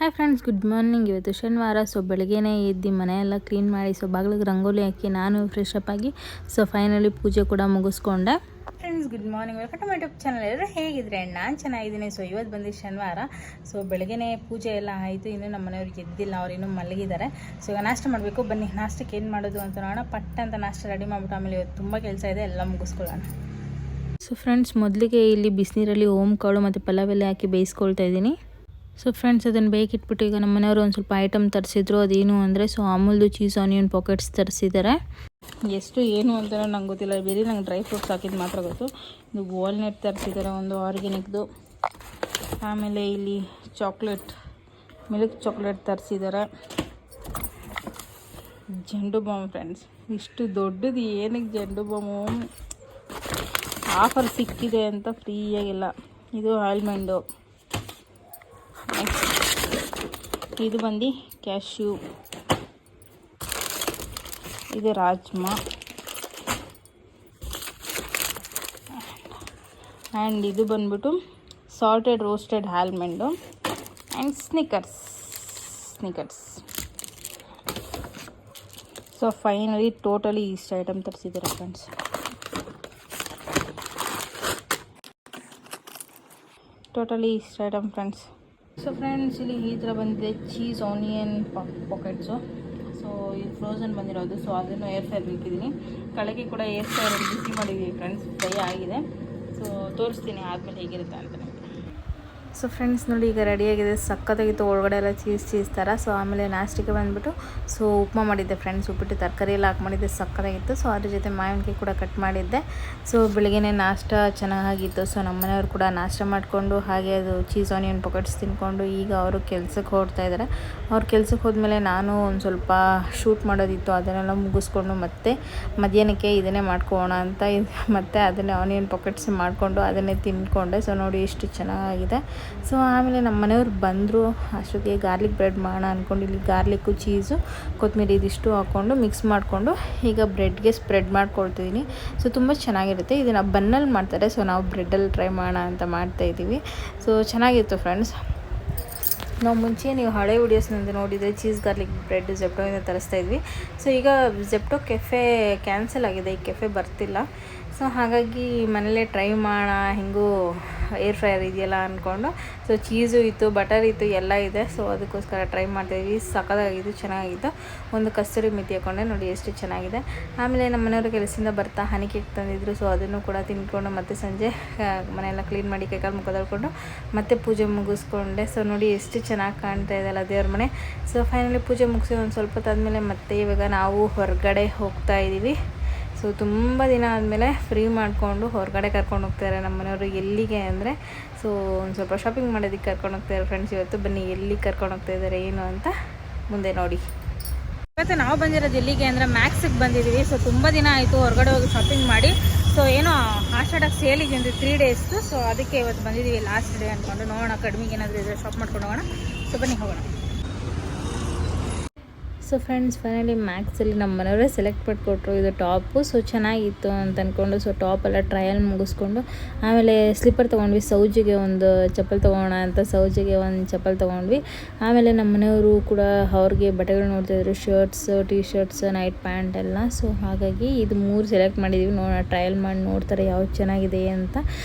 Hi friends, good morning. ಇವತ್ತು ಶನಿವಾರ. So ಬೆಳಗ್ಗೆನೇ ಎದ್ದು ಮನೆಯೆಲ್ಲ ಕ್ಲೀನ್ ಮಾಡಿ ಸೊ ಬಾಗಿಲಿಗೆ ರಂಗೋಲಿ ಹಾಕಿ ನಾನು ಫ್ರೆಶ್ ಅಪ್ ಆಗಿ ಸೊ ಫೈನಲಿ ಪೂಜೆ ಕೂಡ ಮುಗಿಸ್ಕೊಂಡೆ. Friends, good morning. Welcome to my YouTube channel. ಎಲ್ಲರೂ ಹೇಗಿದ್ರೆ? ನಾನು ಚೆನ್ನಾಗಿದ್ದೀನಿ. ಸೊ ಇವತ್ತು ಬಂದು ಶನಿವಾರ. ಸೊ ಬೆಳಗ್ಗೆನೇ ಪೂಜೆ ಎಲ್ಲ ಆಯಿತು. ಇನ್ನೂ ನಮ್ಮ ಮನೆಯವ್ರಿಗೆ ಎದ್ದಿಲ್ಲ, ಅವ್ರು ಇನ್ನೂ ಮಲಗಿದ್ದಾರೆ. ಸೊ ಈಗ ನಾಷ್ಟ ಮಾಡಬೇಕು. ಬನ್ನಿ ನಾಷ್ಟಕ್ಕೆ ಏನು ಮಾಡೋದು ಅಂತ ನೋಡೋಣ. ಪಟ್ಟ ಅಂತ ನಾಷ್ಟ ರೆಡಿ ಮಾಡ್ಬಿಟ್ಟು ಆಮೇಲೆ ಇವತ್ತು ತುಂಬ ಕೆಲಸ ಇದೆ, ಎಲ್ಲ ಮುಗಿಸ್ಕೊಳ್ಳೋಣ. ಸೊ ಫ್ರೆಂಡ್ಸ್, ಮೊದಲಿಗೆ ಇಲ್ಲಿ ಬಿಸಿನೀರಲ್ಲಿ ಓಮ್ ಕಾಳು ಮತ್ತು ಪಲಾವ್ ಎಲೆ ಹಾಕಿ ಬೇಯಿಸ್ಕೊಳ್ತಾ ಇದ್ದೀನಿ. ಸೊ ಫ್ರೆಂಡ್ಸ್, ಅದನ್ನು ಬೇಕಿಟ್ಬಿಟ್ಟು ಈಗ ನಮ್ಮ ಮನೆಯವರು ಒಂದು ಸ್ವಲ್ಪ ಐಟಮ್ ತರಿಸಿದ್ರು. ಅದೇನು ಅಂದರೆ ಸೊ ಅಮೂಲ್ದು ಚೀಸ್ ಆನಿಯನ್ ಪಾಕೆಟ್ಸ್ ತರಿಸಿದ್ದಾರೆ. ಎಷ್ಟು ಏನು ಅಂತ ನಂಗೆ ಗೊತ್ತಿಲ್ಲ, ಬೇರೆ ನಂಗೆ ಡ್ರೈ ಫ್ರೂಟ್ಸ್ ಹಾಕಿದ್ದು ಮಾತ್ರ ಗೊತ್ತು. ಇದು ವಾಲ್ನಟ್ ತರಿಸಿದ್ದಾರೆ, ಒಂದು ಆರ್ಗ್ಯಾನಿಕ್ದು. ಆಮೇಲೆ ಇಲ್ಲಿ ಚಾಕ್ಲೇಟ್, ಮಿಲ್ಕ್ ಚಾಕ್ಲೇಟ್ ತರಿಸಿದ್ದಾರೆ. ಜಂಡು ಬಾಮ್ ಫ್ರೆಂಡ್ಸ್, ಇಷ್ಟು ದೊಡ್ಡದು ಏನಕ್ಕೆ ಜಂಡು ಬಾಮು? ಆಫರ್ ಸಿಕ್ಕಿದೆ ಅಂತ ಫ್ರೀಯಾಗಿಲ್ಲ. ಇದು ಆಲ್ಮಂಡು. ಇದು ಬಂದು ಕ್ಯಾಶ್ಯೂ. ಇದು ರಾಜ್ಮಾ. ಆ್ಯಂಡ್ ಇದು ಬಂದ್ಬಿಟ್ಟು salted roasted almond and Snickers. So finally totally ಇಷ್ಟು ಐಟಮ್ ತರಿಸಿದ್ದಾರೆ ಫ್ರೆಂಡ್ಸ್. ಸೊ ಫ್ರೆಂಡ್ಸ್, ಇಲ್ಲಿ ಈ ಥರ ಬಂದಿದೆ ಚೀಸ್ ಆನಿಯನ್ ಪಾಕೆಟ್ಸು. ಸೊ ಇದು ಫ್ರೋಝನ್ ಬಂದಿರೋದು. ಸೊ ಅದನ್ನು ಏರ್ ಫ್ರೈರ್ ಬೇಕಿದ್ದೀನಿ. ಕೆಳಗೆ ಕೂಡ ಏರ್ ಫ್ರೈರಲ್ಲಿ ಬಿಸಿ ಮಾಡಿದ್ದೀವಿ ಫ್ರೆಂಡ್ಸ್, ಫ್ರೈ ಆಗಿದೆ. ಸೊ ತೋರಿಸ್ತೀನಿ ಆದಮೇಲೆ ಹೇಗಿರುತ್ತೆ ಅಂತ. ಸೊ ಫ್ರೆಂಡ್ಸ್ ನೋಡಿ, ಈಗ ರೆಡಿಯಾಗಿದೆ. ಸಕ್ಕತ್ತಾಗಿತ್ತು. ಒಳಗಡೆ ಎಲ್ಲ ಚೀಸ್ ಥರ. ಸೊ ಆಮೇಲೆ ನಾಷ್ಟಿಗೆ ಬಂದುಬಿಟ್ಟು ಸೊ ಉಪ್ಮಾ ಮಾಡಿದ್ದೆ ಫ್ರೆಂಡ್ಸ್. ಉಪ್ಪಿಟ್ಟು ತರಕಾರಿ ಎಲ್ಲ ಹಾಕಿ ಮಾಡಿದ್ದೆ, ಸಕ್ಕತ್ತಾಗಿತ್ತು. ಸೊ ಅದ್ರ ಜೊತೆ ಮಾವಿನಕಾಯಿ ಕೂಡ ಕಟ್ ಮಾಡಿದ್ದೆ. ಸೊ ಬೆಳಗ್ಗೆನೇ ನಾಷ್ಟ ಚೆನ್ನಾಗಿತ್ತು. ಸೊ ನಮ್ಮ ಮನೆಯವರು ಕೂಡ ನಾಷ್ಟ ಮಾಡಿಕೊಂಡು ಹಾಗೆ ಅದು ಚೀಸ್ ಆನಿಯನ್ ಪಾಕೆಟ್ಸ್ ತಿನ್ಕೊಂಡು ಈಗ ಅವರು ಕೆಲ್ಸಕ್ಕೆ ಹೊರಡ್ತಾ ಇದ್ದಾರೆ. ಅವ್ರು ಕೆಲ್ಸಕ್ಕೆ ಹೋದ್ಮೇಲೆ ನಾನು ಒಂದು ಸ್ವಲ್ಪ ಶೂಟ್ ಮಾಡೋದಿತ್ತು, ಅದನ್ನೆಲ್ಲ ಮುಗಿಸ್ಕೊಂಡು ಮತ್ತೆ ಮಧ್ಯಾಹ್ನಕ್ಕೆ ಇದನ್ನೇ ಮಾಡ್ಕೊಳ್ಳೋಣ ಅಂತ ಮತ್ತೆ ಅದನ್ನೇ ಆನಿಯನ್ ಪಾಕೆಟ್ಸ್ ಮಾಡಿಕೊಂಡು ಅದನ್ನೇ ತಿನ್ಕೊಂಡೆ. ಸೊ ನೋಡಿ ಎಷ್ಟು ಚೆನ್ನಾಗಿದೆ. ಸೊ ಆಮೇಲೆ ನಮ್ಮ ಮನೆಯವ್ರು ಬಂದರು. ಅಷ್ಟೊತ್ತಿಗೆ ಗಾರ್ಲಿಕ್ ಬ್ರೆಡ್ ಮಾಡೋಣ ಅಂದ್ಕೊಂಡು ಇಲ್ಲಿ ಗಾರ್ಲಿಕ್ಕು, ಚೀಸು, ಕೊತ್ತಂಬರಿ ಇದಿಷ್ಟು ಹಾಕ್ಕೊಂಡು ಮಿಕ್ಸ್ ಮಾಡಿಕೊಂಡು ಈಗ ಬ್ರೆಡ್ಗೆ ಸ್ಪ್ರೆಡ್ ಮಾಡ್ಕೊಳ್ತಿದ್ದೀನಿ. ಸೊ ತುಂಬ ಚೆನ್ನಾಗಿರುತ್ತೆ. ಇದನ್ನು ಬನ್ನಲ್ಲಿ ಮಾಡ್ತಾರೆ. ಸೊ ನಾವು ಬ್ರೆಡ್ಡಲ್ಲಿ ಟ್ರೈ ಮಾಡೋಣ ಅಂತ ಮಾಡ್ತಾಯಿದ್ದೀವಿ. ಸೊ ಚೆನ್ನಾಗಿತ್ತು ಫ್ರೆಂಡ್ಸ್. ನಾವು ಮುಂಚೆ ನೀವು ಹಳೆ ವೀಡಿಯೋಸ್ನಿಂದ ನೋಡಿದರೆ ಚೀಸ್ ಗಾರ್ಲಿಕ್ ಬ್ರೆಡ್ ಜೆಪ್ಟೋಯಿಂದ ತರಿಸ್ತಾ ಇದ್ವಿ. ಸೊ ಈಗ ಜೆಪ್ಟೋ ಕೆಫೆ ಕ್ಯಾನ್ಸಲ್ ಆಗಿದೆ, ಈ ಕೆಫೆ ಬರ್ತಿಲ್ಲ. ಸೊ ಹಾಗಾಗಿ ಮನೇಲೇ ಟ್ರೈ ಮಾಡೋಣ, ಹೆಂಗೂ ಏರ್ ಫ್ರೈಯರ್ ಇದೆಯಲ್ಲ ಅಂದ್ಕೊಂಡು. ಸೊ ಚೀಸು ಇತ್ತು, ಬಟರ್ ಇತ್ತು, ಎಲ್ಲ ಇದೆ. ಸೊ ಅದಕ್ಕೋಸ್ಕರ ಟ್ರೈ ಮಾಡ್ತಾಯಿದ್ವಿ. ಸಕ್ಕತ್ತಾಗಿದ್ದು, ಚೆನ್ನಾಗಿತ್ತು. ಒಂದು ಕಸ್ತೂರಿ ಮೆಥಿ ಹಾಕ್ಕೊಂಡೆ, ನೋಡಿ ಎಷ್ಟು ಚೆನ್ನಾಗಿದೆ. ಆಮೇಲೆ ನಮ್ಮ ಮನೆಯವರು ಕೆಲಸದಿಂದ ಬರ್ತಾ ಹನಿ ಕೇಕ್ ತಂದಿದ್ರು. ಸೊ ಅದನ್ನು ಕೂಡ ತಿನ್ಕೊಂಡು ಮತ್ತೆ ಸಂಜೆ ಮನೆಯೆಲ್ಲ ಕ್ಲೀನ್ ಮಾಡಿ ಕೈಕಾಲು ಮುಖ ತೊಳ್ಕೊಂಡು ಮತ್ತೆ ಪೂಜೆ ಮುಗಿಸ್ಕೊಂಡೆ. ಸೊ ನೋಡಿ ಎಷ್ಟು ಚೆನ್ನಾಗಿ ಕಾಣ್ತಾ ಇದೆ ಅಲ್ಲ ದೇವ್ರ ಮನೆ. ಸೊ ಫೈನಲಿ ಪೂಜೆ ಮುಗಿಸಿ ಒಂದು ಸ್ವಲ್ಪ ಹೊತ್ತಾದ್ಮೇಲೆ ಮತ್ತೆ ಇವಾಗ ನಾವು ಹೊರಗಡೆ ಹೋಗ್ತಾ ಇದ್ದೀವಿ. ಸೊ ತುಂಬ ದಿನ ಆದಮೇಲೆ ಫ್ರೀ ಮಾಡಿಕೊಂಡು ಹೊರಗಡೆ ಕರ್ಕೊಂಡು ಹೋಗ್ತಾರೆ ನಮ್ಮ ಮನೆಯವರು. ಎಲ್ಲಿಗೆ ಅಂದರೆ ಸೊ ಒಂದು ಸ್ವಲ್ಪ ಶಾಪಿಂಗ್ ಮಾಡೋದಕ್ಕೆ ಕರ್ಕೊಂಡು ಹೋಗ್ತಾರೆ ಫ್ರೆಂಡ್ಸ್. ಇವತ್ತು ಬನ್ನಿ ಎಲ್ಲಿಗೆ ಕರ್ಕೊಂಡು ಹೋಗ್ತಾ ಇದ್ದಾರೆ ಏನು ಅಂತ ಮುಂದೆ ನೋಡಿ. ಇವತ್ತು ನಾವು ಬಂದಿರೋದು ಎಲ್ಲಿಗೆ ಅಂದರೆ ಮ್ಯಾಕ್ಸಿಗೆ ಬಂದಿದ್ದೀವಿ. ಸೊ ತುಂಬ ದಿನ ಆಯಿತು ಹೊರಗಡೆ ಹೋಗಿ ಶಾಪಿಂಗ್ ಮಾಡಿ. ಸೊ ಏನೋ ಆಷಾಢಕ್ಕೆ ಸೇಲಿಗೆ ಅಂದರೆ 3 ಡೇಸ್ದು. ಸೊ ಅದಕ್ಕೆ ಇವತ್ತು ಬಂದಿದ್ದೀವಿ, ಲಾಸ್ಟ್ ಡೇ ಅಂದ್ಕೊಂಡು. ನೋಡೋಣ ಕಡಿಮೆಗೆ ಏನಾದರೂ ಇದ್ದರೆ ಶಾಪ್ ಮಾಡ್ಕೊಂಡು ಹೋಗೋಣ. ಸೊ ಬನ್ನಿ ಹೋಗೋಣ. ಸೊ ಫ್ರೆಂಡ್ಸ್, ಫೈನಲಿ ಮ್ಯಾಕ್ಸಲ್ಲಿ ನಮ್ಮ ಮನೆಯವರೇ ಸೆಲೆಕ್ಟ್ ಮಾಡಿಕೊಟ್ರು ಇದು ಟಾಪು. ಸೊ ಚೆನ್ನಾಗಿತ್ತು ಅಂತ ಅಂದ್ಕೊಂಡು ಸೊ ಟಾಪೆಲ್ಲ ಟ್ರಯಲ್ ಮುಗಿಸ್ಕೊಂಡು ಆಮೇಲೆ ಸ್ಲಿಪ್ಪರ್ ತೊಗೊಂಡ್ವಿ. ಸೌಜಿಗೆ ಒಂದು ಚಪ್ಪಲ್ ತೊಗೋಣ ಅಂತ ಸೌಜಿಗೆ ಒಂದು ಚಪ್ಪಲ್ ತೊಗೊಂಡ್ವಿ. ಆಮೇಲೆ ನಮ್ಮ ಮನೆಯವರು ಕೂಡ ಅವ್ರಿಗೆ ಬಟ್ಟೆಗಳು ನೋಡ್ತಾಯಿದ್ರು, shirts, T shirts, night pant ಎಲ್ಲ. ಸೊ ಹಾಗಾಗಿ ಇದು 3 ಸೆಲೆಕ್ಟ್ ಮಾಡಿದ್ದೀವಿ. ನೋಡೋಣ, ಟ್ರಯಲ್ ಮಾಡಿ ನೋಡ್ತಾರೆ ಯಾವ್ದು ಚೆನ್ನಾಗಿದೆ ಅಂತ.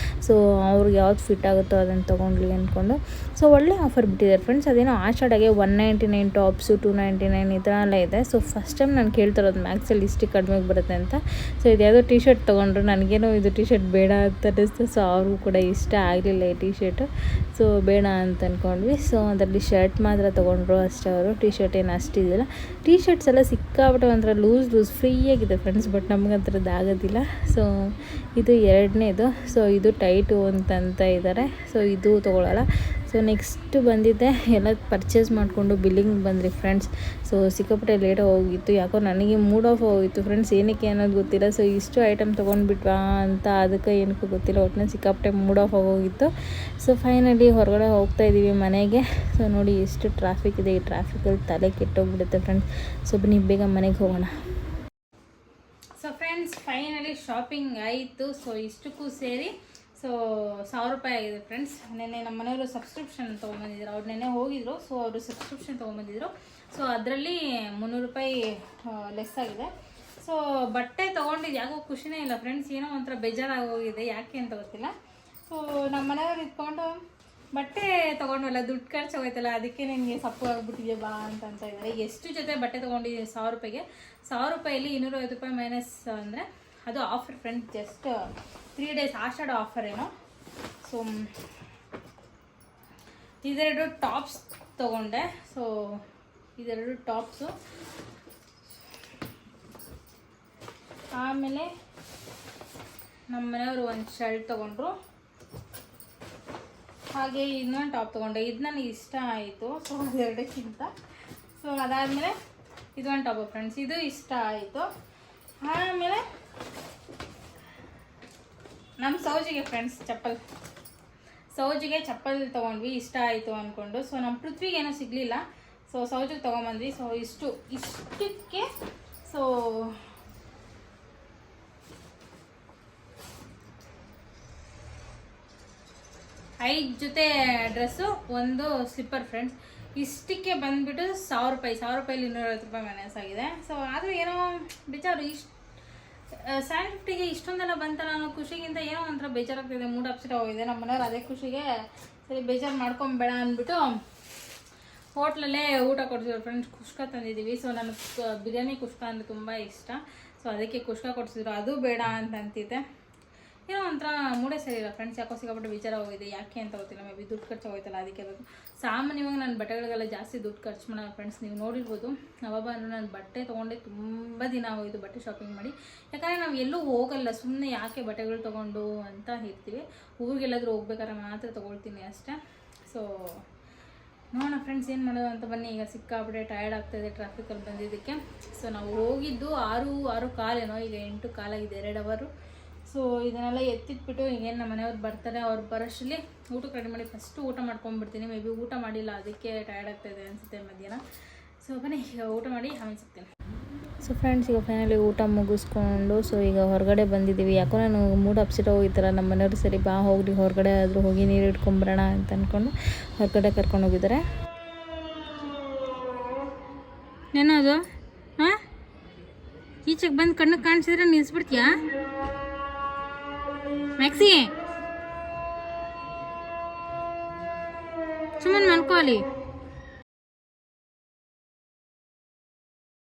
ಸೊ ಅವ್ರಿಗೆ ಯಾವ್ದು ಫಿಟ್ ಆಗುತ್ತೋ ಅದನ್ನು ತೊಗೊಂಡ್ಲಿ ಅಂದ್ಕೊಂಡು. ಸೊ ಒಳ್ಳೆ ಆಫರ್ ಬಿಟ್ಟಿದ್ದಾರೆ ಫ್ರೆಂಡ್ಸ್. ಅದೇನೋ ಆಷಾಢಗೆ 199 ಟಾಪ್ಸು, 299 ಈ ಥರ ಎಲ್ಲ ಇದೆ. ಸೊ ಫಸ್ಟ್ ಟೈಮ್ ನಾನು ಕೇಳ್ತಿರೋದು ಮ್ಯಾಕ್ಸಲ್ಲಿ ಇಷ್ಟು ಕಡಿಮೆಗೆ ಬರುತ್ತೆ ಅಂತ. ಸೊ ಇದು ಯಾವುದೋ ಟಿ ಶರ್ಟ್ ತೊಗೊಂಡ್ರು. ನನಗೇನೋ ಇದು ಟಿ ಶರ್ಟ್ ಬೇಡ ಅಂತ ಅನ್ನಿಸ್ತು. ಸೊ ಅವ್ರಿಗೂ ಕೂಡ ಇಷ್ಟ ಆಗಲಿಲ್ಲ ಈ ಟಿ ಶರ್ಟು. ಸೊ ಬೇಡ ಅಂತ ಅಂದ್ಕೊಂಡ್ವಿ. ಸೊ ಅದರಲ್ಲಿ ಶರ್ಟ್ ಮಾತ್ರ ತೊಗೊಂಡ್ರು ಅಷ್ಟೇ ಅವರು. ಟಿ ಶರ್ಟ್ ಏನು ಅಷ್ಟಿದಿಲ್ಲ. ಟಿ ಶರ್ಟ್ಸ್ ಎಲ್ಲ ಸಿಕ್ಕಾಬಿಟ್ಟು ಒಂಥರ ಲೂಸ್ ಫ್ರೀಯಾಗಿದೆ ಫ್ರೆಂಡ್ಸ್. ಬಟ್ ನಮ್ಗೆ ಅಂಥದ್ದು ಆಗೋದಿಲ್ಲ. ಸೊ ಇದು 2ನೇದು. ಸೊ ಇದು ಟೈಟು ಅಂತ ಇದ್ದಾರೆ. ಸೊ ಇದು ತೊಗೊಳ್ಳಲ್ಲ. ಸೊ ನೆಕ್ಸ್ಟ್ ಬಂದಿದ್ದೆ ಎಲ್ಲ ಪರ್ಚೇಸ್ ಮಾಡಿಕೊಂಡು ಬಿಲ್ಲಿಂಗ್ ಬಂದ್ರಿ ಫ್ರೆಂಡ್ಸ್. ಸೊ ಸಿಕ್ಕಾಪಟ್ಟೆ ಲೇಟಾಗಿ ಹೋಗಿತ್ತು. ಯಾಕೋ ನನಗೆ ಮೂಡ್ ಆಫ್ ಹೋಗಿತ್ತು ಫ್ರೆಂಡ್ಸ್, ಏನಕ್ಕೆ ಅನ್ನೋದು ಗೊತ್ತಿಲ್ಲ. ಸೊ ಇಷ್ಟು ಐಟಮ್ ತೊಗೊಂಡ್ಬಿಟ್ವಾ ಅಂತ ಅದಕ್ಕೆ ಏನಕ್ಕೂ ಗೊತ್ತಿಲ್ಲ. ಒಟ್ಟಿನಲ್ಲಿ ಸಿಕ್ಕಾಪಟ್ಟೆ ಮೂಡ್ ಆಫ್ ಆಗೋಗಿತ್ತು. ಸೊ ಫೈನಲಿ ಹೊರಗಡೆ ಹೋಗ್ತಾ ಇದ್ದೀವಿ ಮನೆಗೆ. ಸೊ ನೋಡಿ ಎಷ್ಟು ಟ್ರಾಫಿಕ್ ಇದೆ. ಈ ಟ್ರಾಫಿಕಲ್ಲಿ ತಲೆ ಕೆಟ್ಟೋಗ್ಬಿಡುತ್ತೆ ಫ್ರೆಂಡ್ಸ್. ಸೊ ಬನ್ನಿ ಬೇಗ ಮನೆಗೆ ಹೋಗೋಣ. ಸೊ ಫ್ರೆಂಡ್ಸ್, ಫೈನಲಿ ಶಾಪಿಂಗ್ ಆಯಿತು. ಸೊ ಇಷ್ಟಕ್ಕೂ ಸೇರಿ ಸೊ 1000 ರೂಪಾಯಿ ಆಗಿದೆ ಫ್ರೆಂಡ್ಸ್. ನೆನ್ನೆ ನಮ್ಮ ಮನೆಯವರು ಸಬ್ಸ್ಕ್ರಿಪ್ಷನ್ ತೊಗೊಂಬಂದಿದ್ರು, ಅವ್ರು ನೆನ್ನೆ ಹೋಗಿದ್ರು. ಸೊ ಅವರು ಸಬ್ಸ್ಕ್ರಿಪ್ಷನ್ ತೊಗೊಂಬಂದಿದ್ರು. ಸೊ ಅದರಲ್ಲಿ 300 ರೂಪಾಯಿ ಲೆಸ್ ಆಗಿದೆ. ಸೊ ಬಟ್ಟೆ ತೊಗೊಂಡಿದ್ದು ಯಾಕೋ ಖುಷಿನೇ ಇಲ್ಲ ಫ್ರೆಂಡ್ಸ್, ಏನೋ ಒಂಥರ ಬೇಜಾರಾಗೋಗಿದೆ, ಯಾಕೆ ಅಂತ ಗೊತ್ತಿಲ್ಲ. ಸೊ ನಮ್ಮ ಮನೆಯವ್ರು ಇಟ್ಕೊಂಡು ಬಟ್ಟೆ ತೊಗೊಂಡಲ್ಲ, ದುಡ್ಡು ಖರ್ಚು ಹೋಯ್ತಲ್ಲ, ಅದಕ್ಕೆ ನಿನಗೆ ಸಪ್ಪು ಆಗಿಬಿಟ್ಟಿದೆ ಬಾ ಅಂತ ಇದ್ದಾರೆ. ಎಷ್ಟು ಜೊತೆ ಬಟ್ಟೆ ತೊಗೊಂಡಿದ್ದೀನಿ 1000 ರೂಪಾಯಿಗೆ, 1000 ರೂಪಾಯಲ್ಲಿ 250 ರೂಪಾಯಿ ಮೈನಸ್ ಅಂದರೆ ಅದು ಆಫರ್ ಫ್ರೆಂಡ್ಸ್, ಜಸ್ಟ್ 3 ಡೇಸ್ ಆಷಾಢ ಆಫರ್ ಏನೋ. ಸೊ ಇದೆರಡು ಟಾಪ್ಸ್ ತೊಗೊಂಡೆ. ಸೊ ಇದೆರಡು ಟಾಪ್ಸು, ಆಮೇಲೆ ನಮ್ಮ ಮನೆಯವರು ಒಂದು ಶರ್ಟ್ ತೊಗೊಂಡ್ರು, ಹಾಗೆ ಇನ್ನೊಂದು ಟಾಪ್ ತೊಗೊಂಡೆ. ಇದು ನನಗೆ ಇಷ್ಟ ಆಯಿತು. ಸೊ ಅದೆರಡಕ್ಕಿಂತ. ಸೊ ಅದಾದಮೇಲೆ ಇದೊಂದು ಟಾಪ್ ಫ್ರೆಂಡ್ಸ್, ಇದು ಇಷ್ಟ ಆಯಿತು. ಆಮೇಲೆ ನಮ್ಮ ಸೌಜಿಗೆ ಫ್ರೆಂಡ್ಸ್ ಸೌಜಿಗೆ ಚಪ್ಪಲ್ ತೊಗೊಂಡ್ವಿ, ಇಷ್ಟ ಆಯಿತು ಅಂದ್ಕೊಂಡು. ಸೊ ನಮ್ಮ ಪೃಥ್ವಿಗೆ ಏನೂ ಸಿಗಲಿಲ್ಲ, ಸೊ ಸೌಜಿಗೆ ತೊಗೊಂಬಂದ್ವಿ. ಸೊ ಇಷ್ಟಕ್ಕೆ ಸೊ 5 ಜೊತೆ ಡ್ರೆಸ್ಸು, ಒಂದು ಸ್ಲಿಪ್ಪರ್ ಫ್ರೆಂಡ್ಸ್. ಇಷ್ಟಕ್ಕೆ ಬಂದುಬಿಟ್ಟು 1000 ರೂಪಾಯಿ, 1000 ರೂಪಾಯಲ್ಲಿ 250 ರೂಪಾಯಿ ಮೈನಸ್ ಆಗಿದೆ. ಸೊ ಆದರೂ ಏನೋ ಬೇಜಾರು, 750ಗೆ ಇಷ್ಟೊಂದೆಲ್ಲ ಬಂತಲ್ಲ ಅನ್ನೋ ಖುಷಿಗಿಂತ ಏನೋ ಒಂಥರ ಬೇಜಾರಾಗ್ತಿದೆ, ಮೂಡ್ ಅಪ್ಸೆಟ್ ಹೋಗಿದೆ. ನಮ್ಮ ಮನೆಯವ್ರು ಅದೇ ಖುಷಿಗೆ ಸರಿ ಬೇಜಾರು ಮಾಡ್ಕೊಂಬೇಡ ಅಂದ್ಬಿಟ್ಟು ಹೋಟ್ಲಲ್ಲೇ ಊಟ ಕೊಡ್ಸಿದ್ರು ಫ್ರೆಂಡ್ಸ್. ಕುಷ್ಕ ತಂದಿದ್ದೀವಿ. ಸೊ ನನಗೆ ಬಿರಿಯಾನಿ ಕುಷ್ಕ ಅಂದರೆ ತುಂಬ ಇಷ್ಟ. ಸೊ ಅದಕ್ಕೆ ಕುಷ್ಕ ಕೊಡಿಸಿದ್ರು, ಅದು ಬೇಡ ಅಂತಿದ್ದೆ. ಏನೋ ಒಂಥರ ಮೂಡೇ ಸರಿ ಇಲ್ಲ ಫ್ರೆಂಡ್ಸ್, ಯಾಕೋ ಸಿಕ್ಕಾಪಟ್ಟೆ ವಿಚಾರ ಹೋಗಿದೆ, ಯಾಕೆ ಅಂತ ಗೊತ್ತಿಲ್ಲ. ಮೇ ಬಿ ದುಡ್ಡು ಖರ್ಚು ಹೋಯ್ತಲ್ಲ, ಅದಕ್ಕೆ ಬೇಕು. ಸಾಮಾನ್ಯವಾಗಿ ನಾನು ಬಟ್ಟೆಗಳಿಗೆಲ್ಲ ಜಾಸ್ತಿ ದುಡ್ಡು ಖರ್ಚು ಮಾಡೋಣ ಫ್ರೆಂಡ್ಸ್, ನೀವು ನೋಡಿರ್ಬೋದು. ಅವಾಗ ನಾನು ಬಟ್ಟೆ ತೊಗೊಂಡೆ ತುಂಬ ದಿನ ಹೋಯಿತು ಬಟ್ಟೆ ಶಾಪಿಂಗ್ ಮಾಡಿ. ಯಾಕಂದರೆ ನಾವು ಎಲ್ಲೂ ಹೋಗಲ್ಲ, ಸುಮ್ಮನೆ ಯಾಕೆ ಬಟ್ಟೆಗಳು ತೊಗೊಂಡು ಅಂತ ಇರ್ತೀವಿ. ಊರಿಗೆಲ್ಲಾದರೂ ಹೋಗ್ಬೇಕಾದ್ರೆ ಮಾತ್ರ ತೊಗೊಳ್ತೀನಿ ಅಷ್ಟೇ. ಸೊ ನೋಡೋಣ ಫ್ರೆಂಡ್ಸ್ ಏನು ಮಾಡೋದು ಅಂತ. ಬನ್ನಿ, ಈಗ ಸಿಕ್ಕಾಪಟ್ಟೆ ಟಯರ್ಡ್ ಆಗ್ತಾಯಿದೆ ಟ್ರಾಫಿಕಲ್ಲಿ ಬಂದಿದ್ದಕ್ಕೆ. ಸೊ ನಾವು ಹೋಗಿದ್ದು 6:15 ಏನೋ, ಈಗ 8 ಕಾಲಾಗಿದೆ, 2 ಅವರು. ಸೊ ಇದನ್ನೆಲ್ಲ ಎತ್ತಿಟ್ಬಿಟ್ಟು ಈಗೇನು ನಮ್ಮ ಮನೆಯವ್ರು ಬರ್ತಾರೆ, ಅವ್ರು ಬರೋಷ್ಟರಲ್ಲಿ ಊಟಕ್ಕೆ ರೆಡಿ ಮಾಡಿ ಫಸ್ಟು ಊಟ ಮಾಡ್ಕೊಂಡ್ಬಿಡ್ತೀನಿ. ಮೇ ಬಿ ಊಟ ಮಾಡಿಲ್ಲ, ಅದಕ್ಕೆ ಟಯರ್ಡ್ ಆಗ್ತಾಯಿದೆ ಅನಿಸುತ್ತೆ ಮಧ್ಯಾಹ್ನ. ಸೊ ಬನ್ನಿ ಈಗ ಊಟ ಮಾಡಿ ಆಮೇಲೆ ಸಿಗ್ತೀನಿ. ಸೊ ಫ್ರೆಂಡ್ಸ್, ಈಗ ಫೈನಲಿ ಊಟ ಮುಗಿಸ್ಕೊಂಡು ಸೊ ಈಗ ಹೊರಗಡೆ ಬಂದಿದ್ದೀವಿ. ಯಾಕೋ ನಾನು ಮೂಡ್ ಅಪ್ಸೆಟ್ ಹೋಗಿದ್ದಾರೆ ನಮ್ಮ ಮನೆಯವರು. ಸರಿ ಬಾ ಹೋಗಿ ಹೊರಗಡೆ ಆದರೂ ಹೋಗಿ ನೀರು ಇಟ್ಕೊಂಬರೋಣ ಅಂತ ಅಂದ್ಕೊಂಡು ಹೊರಗಡೆ ಕರ್ಕೊಂಡು ಹೋಗಿದ್ದಾರೆ. ಏನದು ಹಾಂ, ಈಚೆಗೆ ಬಂದು ಕಣ್ಣಿಗೆ ಕಾಣಿಸಿದ್ರೆ ನಿಲ್ಲಿಸ್ಬಿಡ್ತೀಯಾ ಮ್ಯಾಕ್ಸಿ? ಸುಮ್ಮನೆ ಮಲ್ಕೋಲಿ.